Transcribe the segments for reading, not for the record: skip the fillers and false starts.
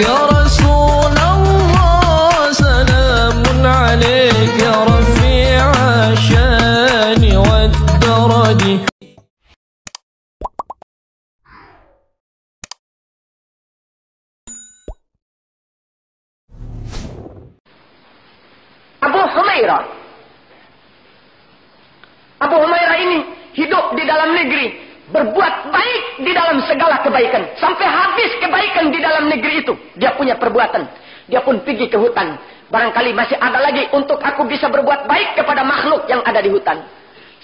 يا رسول الله سلام عليك يا رفيع الشان والدرج. Abu Humairah ini hidup di dalam negeri, berbuat baik di dalam segala kebaikan. Sampai habis kebaikan di dalam negeri itu, dia punya perbuatan. Dia pun pergi ke hutan. Barangkali masih ada lagi untuk aku bisa berbuat baik kepada makhluk yang ada di hutan.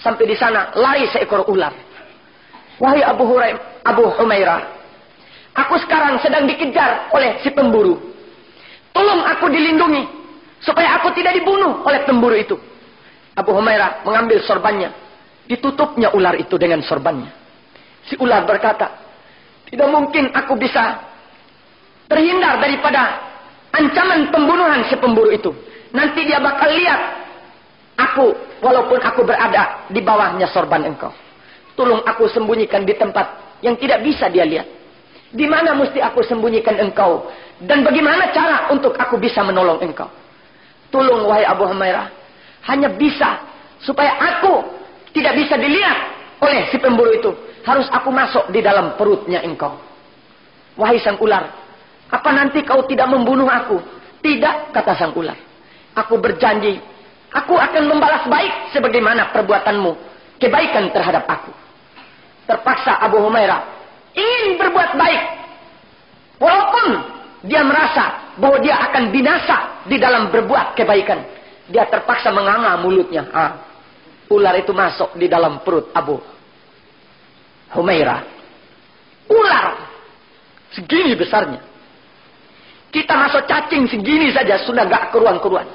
Sampai di sana, lari seekor ular. Wahai Abu Humairah, aku sekarang sedang dikejar oleh si pemburu. Tolong aku dilindungi, supaya aku tidak dibunuh oleh pemburu itu. Abu Humairah mengambil sorbannya. Ditutupnya ular itu dengan sorbannya. Si ular berkata, tidak mungkin aku bisa terhindar daripada ancaman pembunuhan si pemburu itu. Nanti dia bakal lihat aku, walaupun aku berada di bawahnya sorban engkau. Tolong aku sembunyikan di tempat yang tidak bisa dia lihat. Di mana mesti aku sembunyikan engkau? Dan bagaimana cara untuk aku bisa menolong engkau? Tolong wahai Abu Humairah. Hanya bisa supaya aku tidak bisa dilihat oleh si pemburu itu. Harus aku masuk di dalam perutnya engkau. Wahai sang ular, apa nanti kau tidak membunuh aku? Tidak, kata sang ular. Aku berjanji, aku akan membalas baik sebagaimana perbuatanmu, kebaikan terhadap aku. Terpaksa Abu Humairah ingin berbuat baik. Walaupun dia merasa bahwa dia akan binasa di dalam berbuat kebaikan. Dia terpaksa menganga mulutnya. Ular itu masuk di dalam perut Abu Humairah. Ular segini besarnya. Kita masuk cacing segini saja sudah gak keruan-keruan.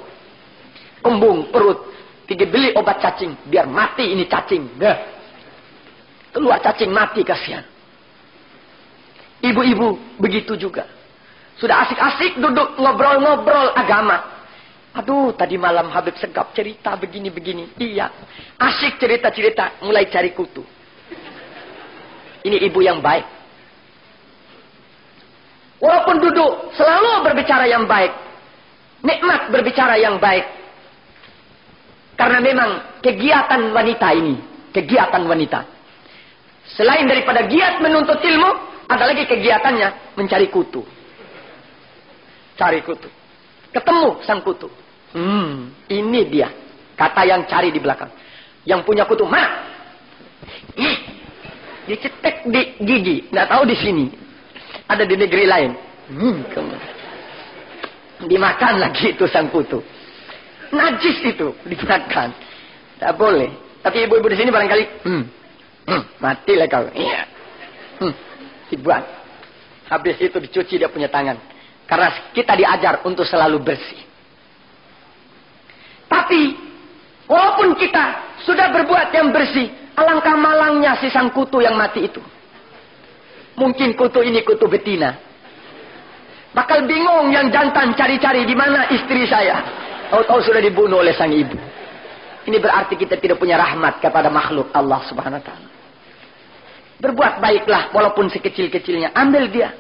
Kembung perut. Pergi beli obat cacing. Biar mati ini cacing. Keluar cacing mati, kasihan. Ibu-ibu begitu juga. Sudah asik-asik duduk ngobrol-ngobrol agama. Aduh, tadi malam Habib Segap cerita begini-begini. Iya, asyik cerita-cerita, mulai cari kutu. Ini ibu yang baik. Walaupun duduk, selalu berbicara yang baik. Nikmat berbicara yang baik. Karena memang kegiatan wanita ini, kegiatan wanita. Selain daripada giat menuntut ilmu, ada lagi kegiatannya mencari kutu. Cari kutu. Ketemu sang kutu. Ini dia. Kata yang cari di belakang. Yang punya kutu, mana? Dicetek di gigi. Nggak tahu di sini. Ada di negeri lain. Dimakan lagi itu sang kutu. Najis itu. Dimakan. Tak boleh. Tapi ibu-ibu di sini barangkali. Matilah kau. Iya. Dibuang. Habis itu dicuci dia punya tangan. Karena kita diajar untuk selalu bersih. Tapi, walaupun kita sudah berbuat yang bersih, alangkah malangnya si sang kutu yang mati itu. Mungkin kutu ini kutu betina. Bakal bingung yang jantan cari-cari di mana istri saya. Tahu-tahu sudah dibunuh oleh sang ibu. Ini berarti kita tidak punya rahmat kepada makhluk Allah Subhanahu wa taala. Berbuat baiklah walaupun sekecil-kecilnya, ambil dia.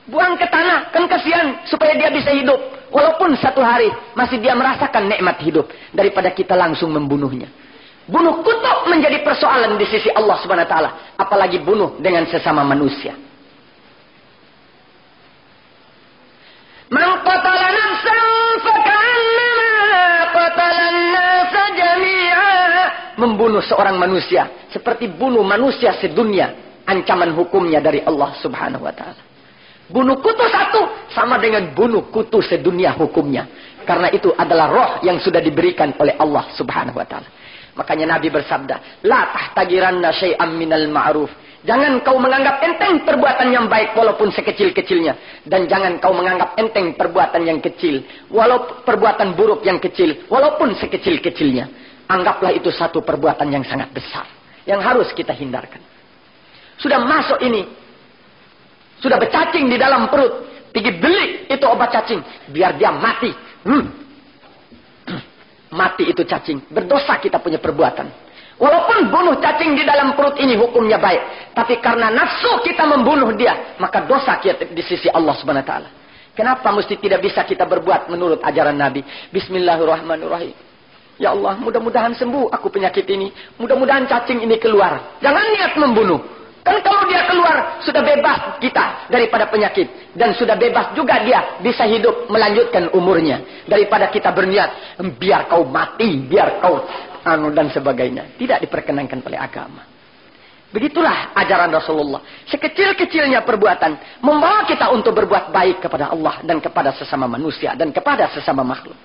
Buang ke tanah, kan kasihan supaya dia bisa hidup. Walaupun satu hari masih dia merasakan nikmat hidup. Daripada kita langsung membunuhnya. Bunuh kutu menjadi persoalan di sisi Allah Subhanahu wa taala. Apalagi bunuh dengan sesama manusia. Man qatala nafsan fakannama qatalan nasa jami'a. Membunuh seorang manusia seperti bunuh manusia sedunia. Ancaman hukumnya dari Allah Subhanahu wa taala. Bunuh kutu satu sama dengan bunuh kutu sedunia hukumnya. Karena itu adalah roh yang sudah diberikan oleh Allah Subhanahu wa taala. Makanya Nabi bersabda, "La tahtagiranna syai'am minal ma'ruf." Jangan kau menganggap enteng perbuatan yang baik walaupun sekecil-kecilnya, dan jangan kau menganggap enteng perbuatan yang kecil, walaupun perbuatan buruk yang kecil, walaupun sekecil-kecilnya. Anggaplah itu satu perbuatan yang sangat besar yang harus kita hindarkan. Sudah masuk ini, sudah bercacing di dalam perut. Pergi beli itu obat cacing. Biar dia mati. Mati itu cacing. Berdosa kita punya perbuatan. Walaupun bunuh cacing di dalam perut ini hukumnya baik. Tapi karena nafsu kita membunuh dia, maka dosa kita di sisi Allah Subhanahu wa taala. Kenapa mesti tidak bisa kita berbuat menurut ajaran Nabi? Bismillahirrahmanirrahim. Ya Allah, mudah-mudahan sembuh aku penyakit ini. Mudah-mudahan cacing ini keluar. Jangan niat membunuh. Kan kalau dia keluar, sudah bebas kita daripada penyakit. Dan sudah bebas juga dia bisa hidup melanjutkan umurnya. Daripada kita berniat, biar kau mati, biar kau dan sebagainya. Tidak diperkenankan oleh agama. Begitulah ajaran Rasulullah. Sekecil-kecilnya perbuatan membawa kita untuk berbuat baik kepada Allah dan kepada sesama manusia dan kepada sesama makhluk.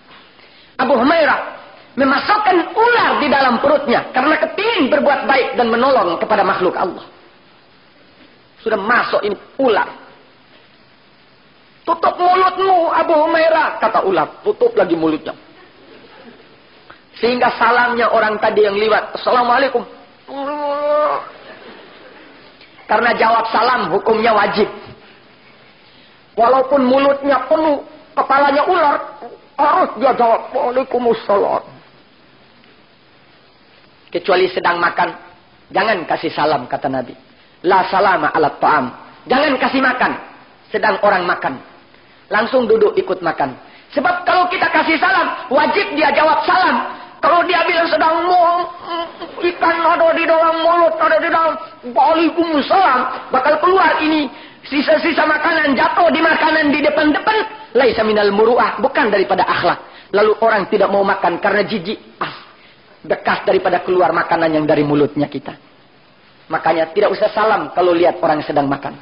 Abu Humairah memasukkan ular di dalam perutnya karena kepingin berbuat baik dan menolong kepada makhluk Allah. Sudah masuk ini ular. Tutup mulutmu Abu Humairah, kata ular. Tutup lagi mulutnya. Sehingga salamnya orang tadi yang lewat, Assalamualaikum. Karena jawab salam hukumnya wajib. Walaupun mulutnya penuh, kepalanya ular, harus dia jawab, Waalaikumsalam. Kecuali sedang makan, jangan kasih salam, kata Nabi. La salama alat ta'am. Jangan kasih makan, sedang orang makan. Langsung duduk ikut makan. Sebab kalau kita kasih salam, wajib dia jawab salam. Kalau dia bilang sedang ikan ada di dalam mulut, ada di dalam Waalaikumsalam, bakal keluar ini sisa-sisa makanan jatuh di makanan di depan-depan. Laisa minal muru'ah, bukan daripada akhlak. Lalu orang tidak mau makan karena jijik. Bekas daripada keluar makanan yang dari mulutnya kita. Makanya tidak usah salam kalau lihat orang sedang makan.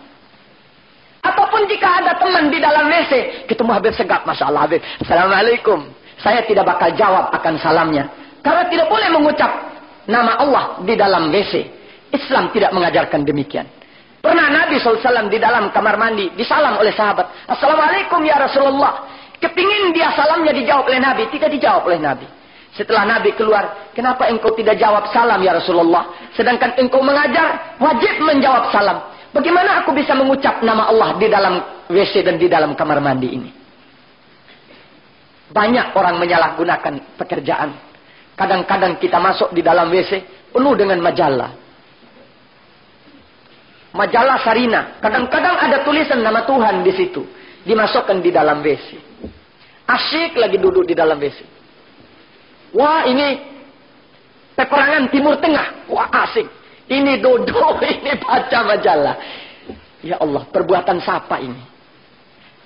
Ataupun jika ada teman di dalam WC, ketemu Habib Segap, Masya Allah Habib, Assalamualaikum. Saya tidak bakal jawab akan salamnya. Karena tidak boleh mengucap nama Allah di dalam WC. Islam tidak mengajarkan demikian. Pernah Nabi SAW di dalam kamar mandi disalam oleh sahabat. Assalamualaikum ya Rasulullah. Kepingin dia salamnya dijawab oleh Nabi. Tidak dijawab oleh Nabi. Setelah Nabi keluar, kenapa engkau tidak jawab salam ya Rasulullah? Sedangkan engkau mengajar, wajib menjawab salam. Bagaimana aku bisa mengucap nama Allah di dalam WC dan di dalam kamar mandi ini? Banyak orang menyalahgunakan pekerjaan. Kadang-kadang kita masuk di dalam WC penuh dengan majalah. Majalah Sarina. Kadang-kadang ada tulisan nama Tuhan di situ. Dimasukkan di dalam WC. Asyik lagi duduk di dalam WC. Wah, ini peperangan Timur Tengah. Wah, asik. Ini duduk, ini baca majalah. Ya Allah, perbuatan siapa ini?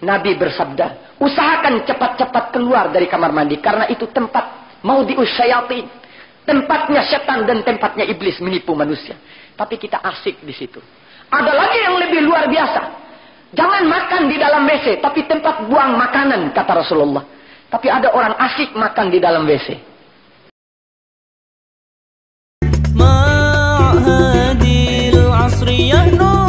Nabi bersabda, usahakan cepat-cepat keluar dari kamar mandi. Karena itu tempat maudi'us syayatin. Tempatnya setan dan tempatnya iblis menipu manusia. Tapi kita asik di situ. Ada lagi yang lebih luar biasa. Jangan makan di dalam WC, tapi tempat buang makanan, kata Rasulullah. Tapi ada orang asik makan di dalam WC. Ma'hadil asriyah